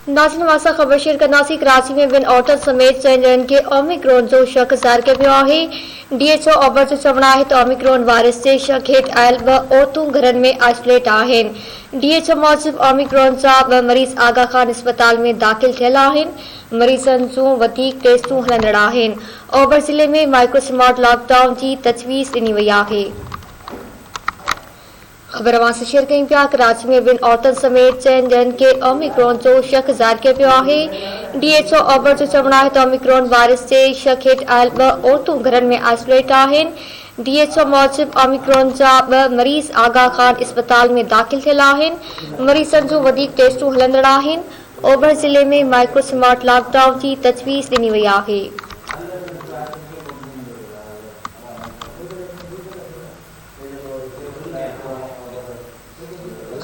नाज़रीन वासा ख़बर शेयर कंदासीं। कराची में ॿिनि औरतुनि समेत 4 ॼणनि खे ओमिक्रॉन जो शक ज़ाहिर कयो पियो आहे। DHO ओभर जो चवणु आहे त ओमिक्रॉन वायरस जे शक हेठि आयल 2 औरतूं घरनि में आइसोलेट आहिनि। DHO मूजिबि ओमिक्रॉन जा 2 मरीज़ आगा खान अस्पताल में दाख़िल थियल आहिनि। मरीज़नि जूं वधीक टेस्टूं हलंदड़ आहिनि। ओभर ज़िले में माइक्रो स्मार्ट लॉकडाउन जी तजवीज़ ॾिनी वई आहे। ख़बर अवां सां शेयर कयूं पिया। कराची में ॿिनि औरतुनि समेत 4 ॼणनि खे ओमिक्रॉन जो शक ज़ाहिर कयो पियो आहे। DHO ओभर जो चवणु आहे त ओमिक्रॉन वायरस जे शक हेठि आयल 2 औरतूं घरनि में आइसोलेट आहिनि। DHO मूजिबि ओमिक्रॉन जा 2 मरीज़ आगा खान अस्पताल में दाख़िल थियल आहिनि। मरीज़नि जूं वधीक टेस्टूं हलंदड़ आहिनि। ओभर ज़िले में माइक्रो स्मार्ट लॉकडाउन जी तजवीज़ ॾिनी वई आहे।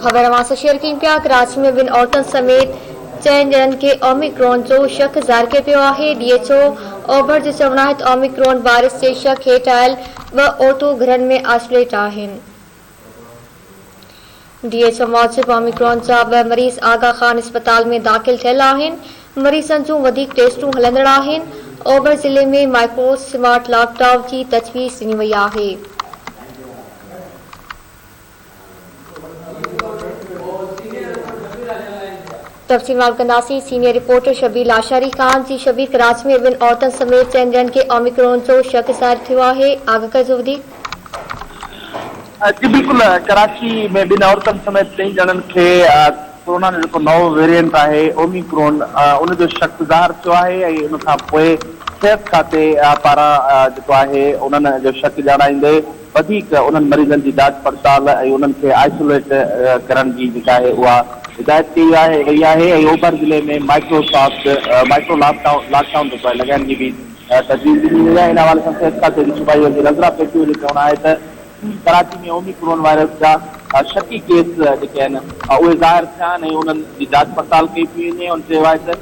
ख़बर अवां सां शेयर कयूं पिया। कराची में ॿिनि औरतुनि समेत 4 ॼणनि खे ओमिक्रॉन जो शक ज़ाहिर कयो पियो आहे। DHO ओभर जो चवणु आहे त ओमिक्रॉन वायरस जे शक हेठि आयल 2 औरतूं घरनि में आइसोलेट आहिनि। DHO मूजिबि ओमिक्रॉन जा 2 मरीज़ आगा खान अस्पताल में दाख़िल थियल आहिनि। मरीज़नि जूं वधीक टेस्टूं हलंदड़ आहिनि। ओभर ज़िले में माइक्रो स्मार्ट लॉकडाउन जी तजवीज़ ॾिनी वई आहे। तफ़सील मालूम कंदासीं। सीनियर रिपोर्टर शबीर आशारी खान जी। शबीर, कराची में ॿिनि औरतुनि समेत 4 ॼणनि खे ओमिक्रॉन जो शक ज़ाहिर थियो आहे। आगा कजो वधीक। जी बिल्कुल, कराची में 2 औरतुनि समेत 3 ॼणनि खे कोरोना जो जेको नओं वेरिएंट आहे ओमिक्रॉन उन जो शक ज़ाहिर थियो आहे ऐं उन खां पोइ सिहत खाते पारां जेको आहे उन्हनि जो शक ॼाणाईंदे वधीक उन्हनि मरीज़नि जी जांच पड़ताल ऐं उन्हनि खे आइसोलेट करण जी जेका आहे उहा हिदायत कई वई आहे ऐं ओभर ज़िले में माइक्रो लॉकडाउन जेको आहे लॻाइण जी बि तजवीज़ ॾिनी वई आहे। इन हवाले सां सिहत खाते जी सूबाई वज़ीर नज़रा पेटियो जो चवणु आहे त कराची में ओमिक्रॉन वायरस जा शकी केस जेके आहिनि उहे ज़ाहिर थिया आहिनि ऐं उन्हनि जी जांच पड़ताल कई पई वञे। उन चयो आहे त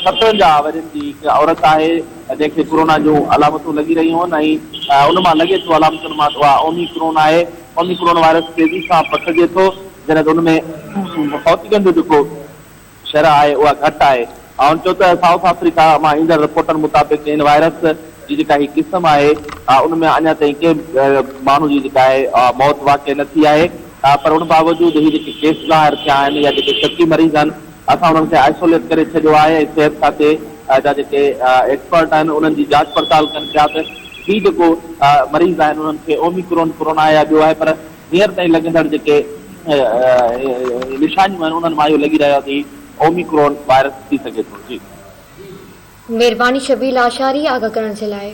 57 वरियनि जी हिकु औरत आहे जंहिंखे कोरोना जूं अलामतूं लॻी रहियूं आहिनि ऐं उन मां लॻे थो अलामतुनि मां उहा ओमिक्रॉन आहे। ओमिक्रॉन वायरस तेज़ी सां पखिजे थो जॾहिं त उनमें फौतिकनि जो जेको शरह आहे उहा घटि आहे। ऐं चयो त साउथ अफ्रीका मां ईंदड़ रिपोर्टनि मुताबिक़ इन वायरस जी जेका ही क़िस्म आहे उनमें अञा ताईं कंहिं माण्हू जी जेका आहे मौत वाक़ई न थी आहे। पर उन बावजूदि ही जेके केस ज़ाहिर थिया आहिनि या जेके शकी मरीज़ आहिनि असां उन्हनि खे आइसोलेट करे छॾियो आहे ऐं सिहत खाते जा जेके एक्सपर्ट आहिनि उन्हनि जी जांच पड़ताल कनि पिया त ही जेको मरीज़ आहिनि उन्हनि खे ओमिक्रॉन कोरोना आहे या ॿियो आहे, पर हींअर ताईं लॻंदड़ जेके निशानियूं आहिनि उन्हनि मां इहो लॻी रहियो थी ओमिक्रॉन वायरस थी सघे थो। जी महिरबानी शबीर आशारी आगा करण जे लाइ।